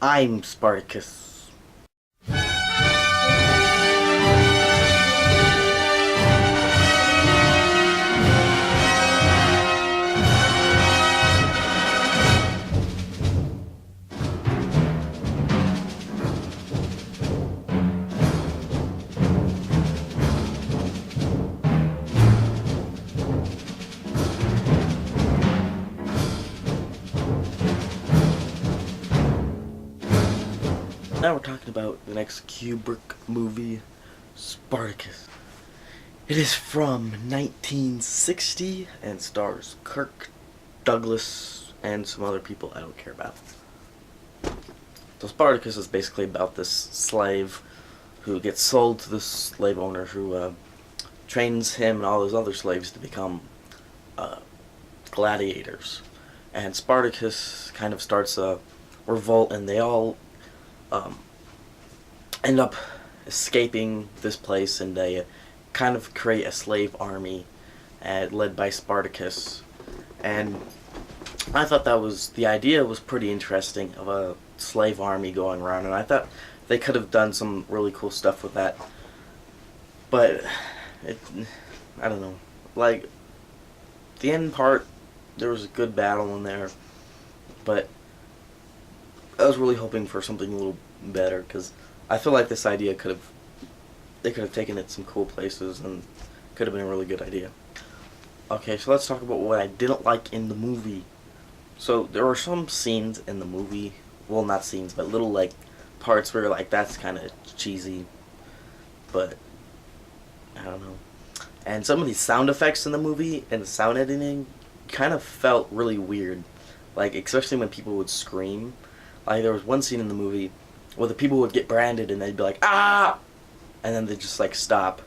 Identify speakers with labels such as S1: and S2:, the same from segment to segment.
S1: I'm Spartacus. Now we're talking about the next Kubrick movie, Spartacus. It is from 1960 and stars Kirk Douglas and some other people I don't care about. So Spartacus is basically about this slave who gets sold to this slave owner who trains him and all his other slaves to become gladiators. And Spartacus kind of starts a revolt, and they all end up escaping this place, and they kind of create a slave army led by Spartacus. And I thought the idea was pretty interesting of a slave army going around, and I thought they could have done some really cool stuff with that. But I don't know, like the end part, there was a good battle in there, but I was really hoping for something a little better, because I feel like this idea they could have taken it some cool places and could have been a really good idea. Okay, so let's talk about what I didn't like in the movie. So there were some scenes in the movie, well, not scenes, but little like parts where like that's kind of cheesy, but I don't know. And some of these sound effects in the movie and the sound editing kind of felt really weird, like especially when people would scream. Like there was one scene in the movie where the people would get branded and they'd be like, ah, and then they'd just like stop.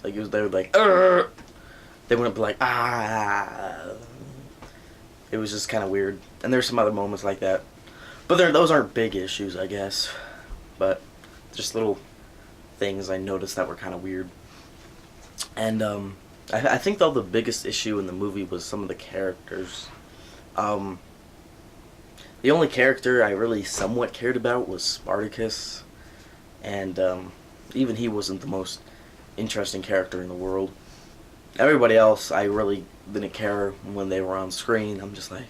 S1: Like they would like, Arr! They wouldn't be like, ah. It was just kind of weird. And there's some other moments like that, but those aren't big issues, I guess. But just little things I noticed that were kind of weird. And I think though the biggest issue in the movie was some of the characters. The only character I really somewhat cared about was Spartacus, and even he wasn't the most interesting character in the world. Everybody else I really didn't care when they were on screen. I'm just like,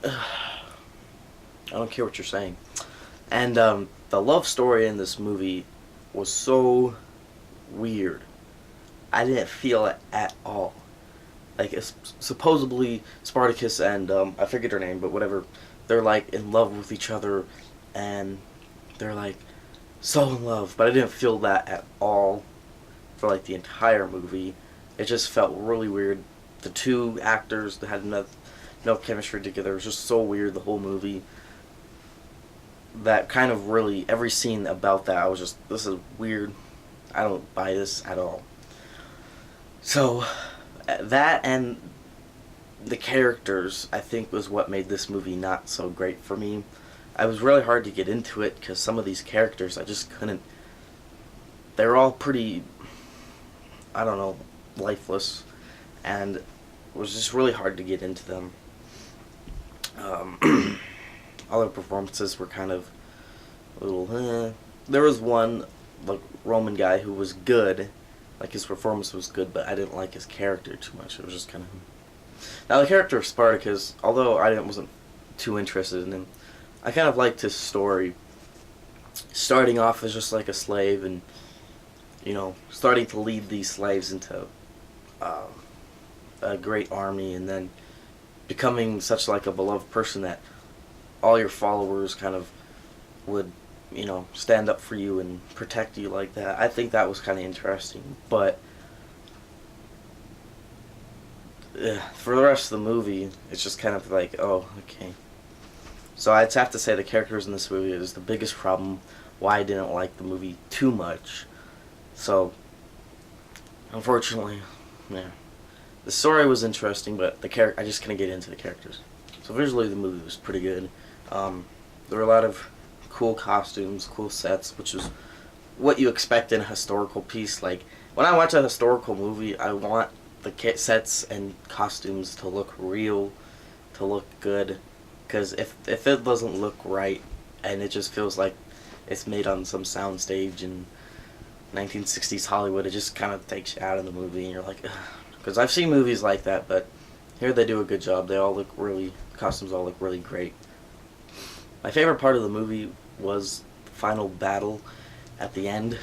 S1: ugh, I don't care what you're saying. And the love story in this movie was so weird. I didn't feel it at all. Like, supposedly Spartacus and I forget her name, but whatever, they're like in love with each other, and they're like so in love, but I didn't feel that at all for like the entire movie. It just felt really weird. The two actors that had no chemistry together. It was just so weird, the whole movie. That kind of really, every scene about that, I was just, this is weird. I don't buy this at all. So that and the characters, I think, was what made this movie not so great for me. I was really hard to get into it because some of these characters I just couldn't. They're all pretty, I don't know, lifeless, and it was just really hard to get into them. All the performances were kind of a little. There was one like Roman guy who was good. Like, his performance was good, but I didn't like his character too much. It was just kind of... Now, the character of Spartacus, although wasn't too interested in him, I kind of liked his story. Starting off as just like a slave, and, you know, starting to lead these slaves into a great army, and then becoming such like a beloved person that all your followers kind of would, you know, stand up for you and protect you like that. I think that was kind of interesting, but for the rest of the movie, it's just kind of like, oh, okay. So I'd have to say the characters in this movie is the biggest problem why I didn't like the movie too much. So, unfortunately, yeah. The story was interesting, but I just couldn't get into the characters. So visually, the movie was pretty good. There were a lot of cool costumes, cool sets, which is what you expect in a historical piece. Like, when I watch a historical movie, I want the sets and costumes to look real, to look good, Because if it doesn't look right, and it just feels like it's made on some soundstage in 1960s Hollywood, it just kind of takes you out of the movie, and you're like, because I've seen movies like that, but here they do a good job. They all look really, the costumes all look really great. My favorite part of the movie was the final battle at the end.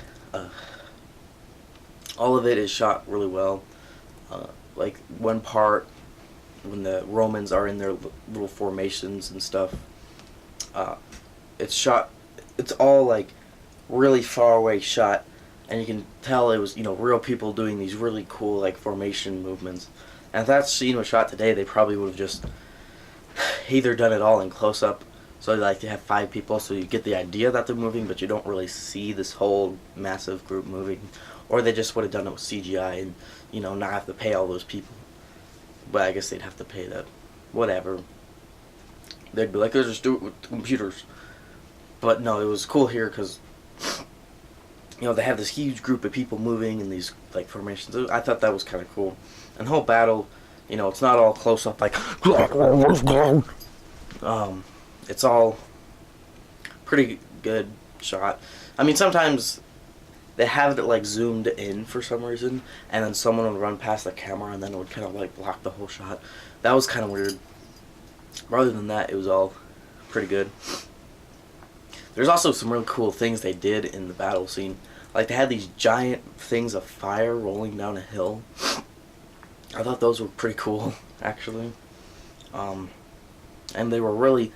S1: All of it is shot really well. Like one part when the Romans are in their little formations and stuff, it's shot, it's all like really far away shot, and you can tell it was, you know, real people doing these really cool like formation movements. And if that scene was shot today, they probably would have just either done it all in close up, so like they have 5 people, so you get the idea that they're moving, but you don't really see this whole massive group moving, or they just would have done it with CGI and, you know, not have to pay all those people. But I guess they'd have to pay that. Whatever. They'd be like, let's just do it with computers. But no, it was cool here because, you know, they have this huge group of people moving in these like formations. I thought that was kind of cool. And the whole battle, you know, it's not all close up like it's all pretty good shot. I mean, sometimes they have it like zoomed in for some reason, and then someone would run past the camera and then it would kind of like block the whole shot. That was kind of weird. But other than that, it was all pretty good. There's also some really cool things they did in the battle scene. Like they had these giant things of fire rolling down a hill. I thought those were pretty cool, actually. And they were really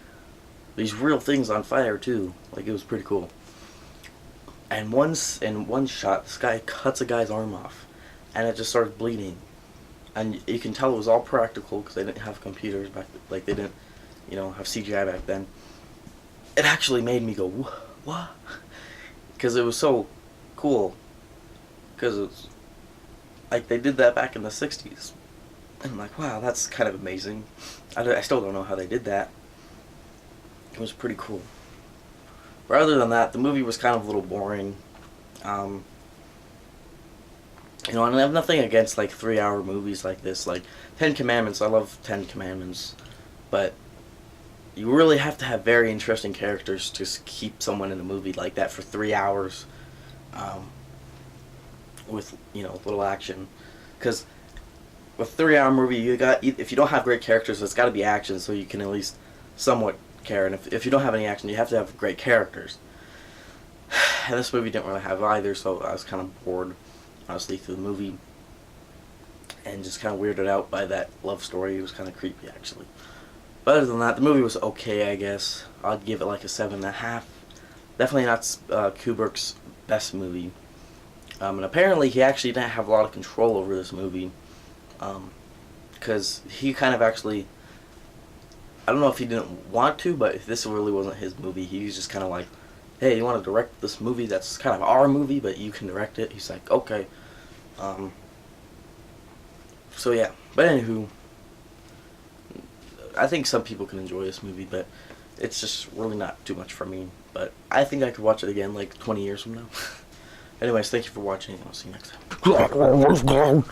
S1: these real things on fire too. Like, it was pretty cool. And once in one shot, this guy cuts a guy's arm off, and it just started bleeding. And you can tell it was all practical because they didn't have computers back then. Like, they didn't, you know, have CGI back then. It actually made me go, what? Because it was so cool. Because it's like they did that back in the 60s. And I'm like, wow, that's kind of amazing. I still don't know how they did that. It was pretty cool. But other than that, the movie was kind of a little boring. You know, and I have nothing against like 3-hour movies like this. Like 10 Commandments, I love 10 Commandments. But you really have to have very interesting characters to keep someone in a movie like that for 3 hours. With, you know, little action. Because with a 3-hour movie, you got, if you don't have great characters, it's got to be action so you can at least somewhat care. And if you don't have any action, you have to have great characters. And this movie didn't really have either, so I was kind of bored, honestly, through the movie. And just kind of weirded out by that love story. It was kind of creepy, actually. But other than that, the movie was okay, I guess. I'd give it like a 7.5. Definitely not Kubrick's best movie. And apparently he actually didn't have a lot of control over this movie. Because he kind of actually, I don't know if he didn't want to, but if this really wasn't his movie, he was just kind of like, hey, you want to direct this movie that's kind of our movie, but you can direct it? He's like, okay. So yeah, but anywho, I think some people can enjoy this movie, but it's just really not too much for me. But I think I could watch it again like 20 years from now. Anyways, thank you for watching, and I'll see you next time.